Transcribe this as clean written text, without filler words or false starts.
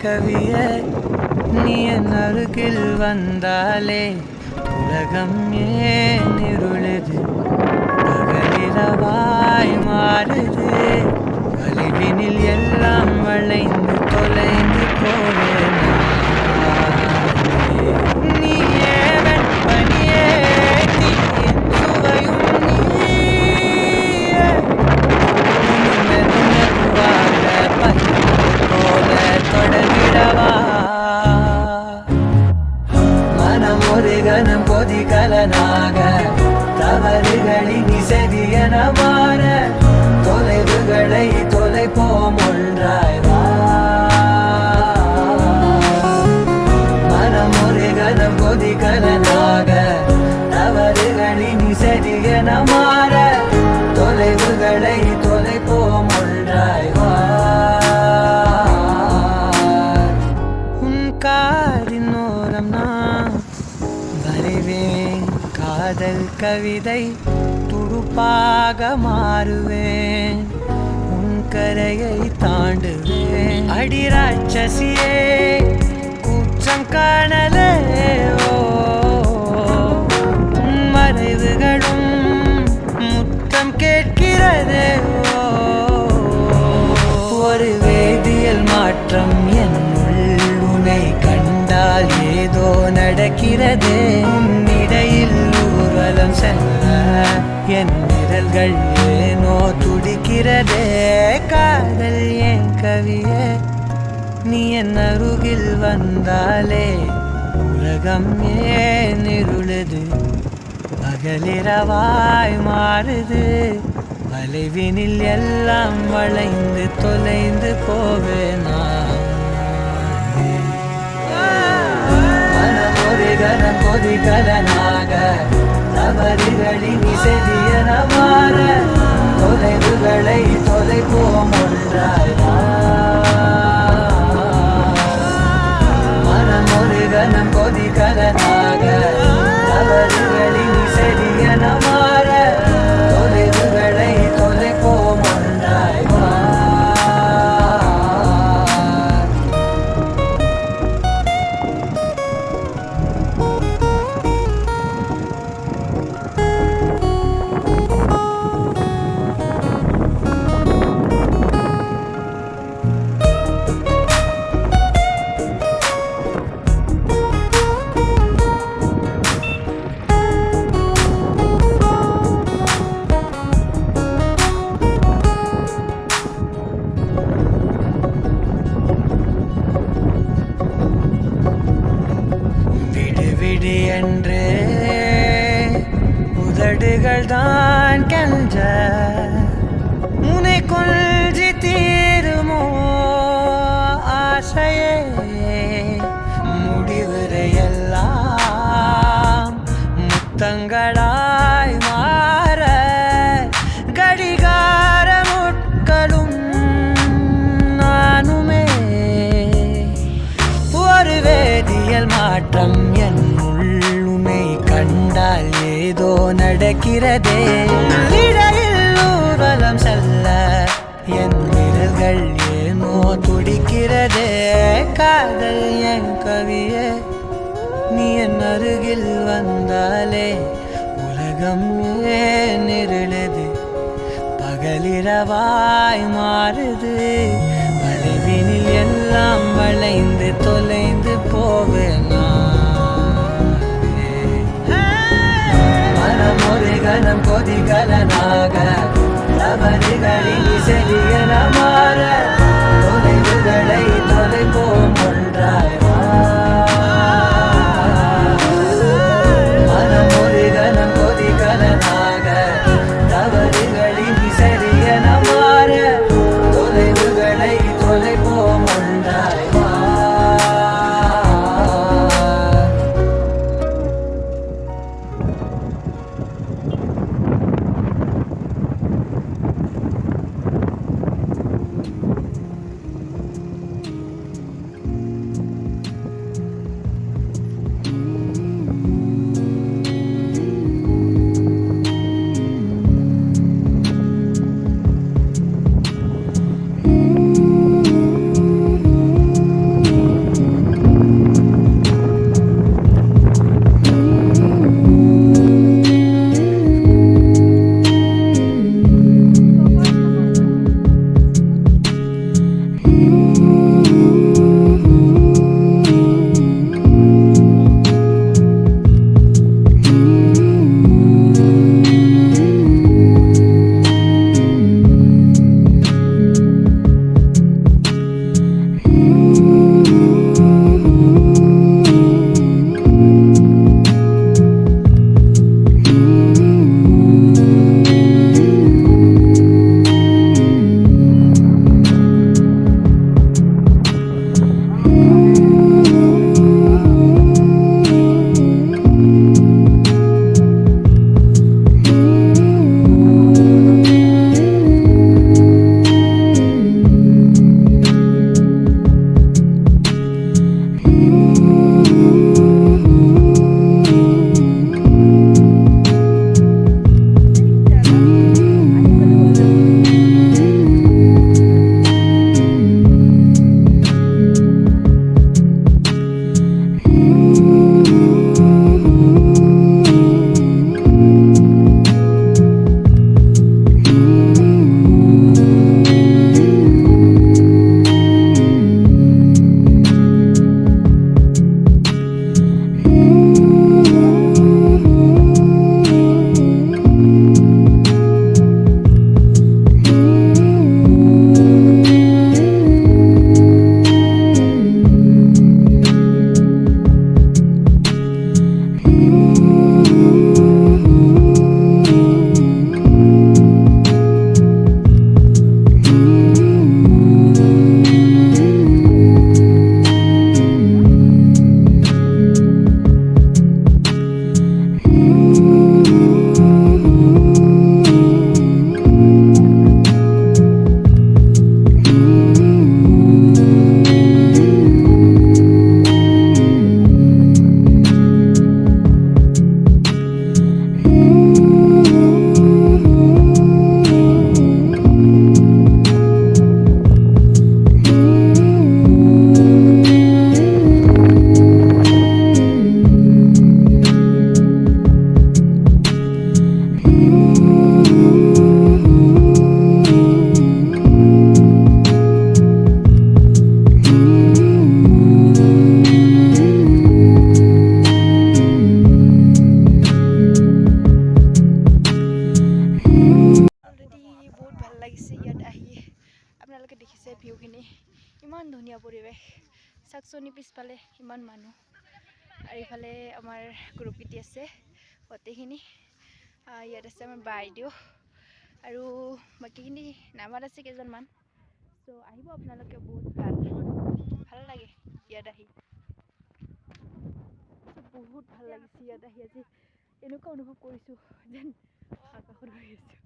கவிய நீ என் அருகில் வந்தாலே உலகம் ஏன் இருளுது பகலிரவாய் மாறுது வலிவினில் எல்லாம் வளைந்து தொலைந்து போவேன் நீயே வெண்பனியே தீயின் சுவையும் நீயே தொடங்கிடவா மனம் ஒரு கணம் கொதிகலனாக தவறுகளின் இசையன மாற தொலைவுகளை தொலைப்போம் ஒன்றாய் வா மனம் ஒரு கணம் கொதிகலனாக தவறுகளின் இசையன மாற தொலைவுகளை தொலைப்போம் ஒன்றாய் வா காதினோரம் நான் வரைவேன் காதல் கவிதை துடுப்பாக மாறுவேன் உன் கரையை தாண்டுவேன் அடி ராட்சசியே கூச்சம் காணலே உன் மறைவுகளும் முத்தம் கேட்கிறதே ஒரு வேதியியல் மாற்றம் என்னை கண்டால் ஏதோ நடக்கிறதே இடையில் ஊர்வலம் செல்ல என் விரல்கள் ஏனோ துடிக்கிறதே காதல் என் கவியே நீ என் அருகில் வந்தாலே உலகம் ஏன் இருளுது பகலிரவாய் மாறுது வளைவினில் எல்லாம் வளைந்து தொலைந்து போவேனா கனம் கொதிகலனாக தவறுகளின் இசையன மாற தொலைவுகளை தொலைப்போம் ஒன்றாய் மனம் ஒரு கனம் கொதிகலனாக தவறுகளின் இசையன மாற தொலைவுகளை தொலைப்போம் ஒன்றாய் என்று உதடுகள் தான் கென்ற உனை கொள்சி தீருமோ ஆசையே முடிவுரையெல்லாம் முத்தங்களாய் மாற கடிகார முட்களும் நானுமே ஒரு வேதியியல் மாற்றம் என் உள்ளுமை கண்டால் ஏதோ நடக்கிறதே இடையில் ஊர்வலம் செல்ல என் விரல்கள் ஏனோ துடிக்கிறதே காதல் என் கவியே நீ என் அருகில் வந்தாலே உலகம் ஏன் இருளுது பகலிரவாய் மாறுது வளைவினில் எல்லாம் வளைந்து தொலைந்து போவேனா மனம் ஒரு கணம் கொதிகலனாக தவறுகளின் இசையன மாற தொலைவுகளை தொலைப்போம் ஒன்றாய் மனம் ஒரு চাকচনি পিছফালে ইমান মানুহ আৰু ইফালে আমাৰ গ্ৰুপিটি আছে গোটেইখিনি ইয়াত আছে আমাৰ বাইদেউ আৰু বাকীখিনি নামত আছে কেইজনমান চ' আহিব আপোনালোকে বহুত ভাল লাগে ইয়াত আহি বহুত ভাল লাগিছে ইয়াত আহি আজি এনেকুৱা অনুভৱ কৰিছোঁ যেন আকাশত ৰৈ আছোঁ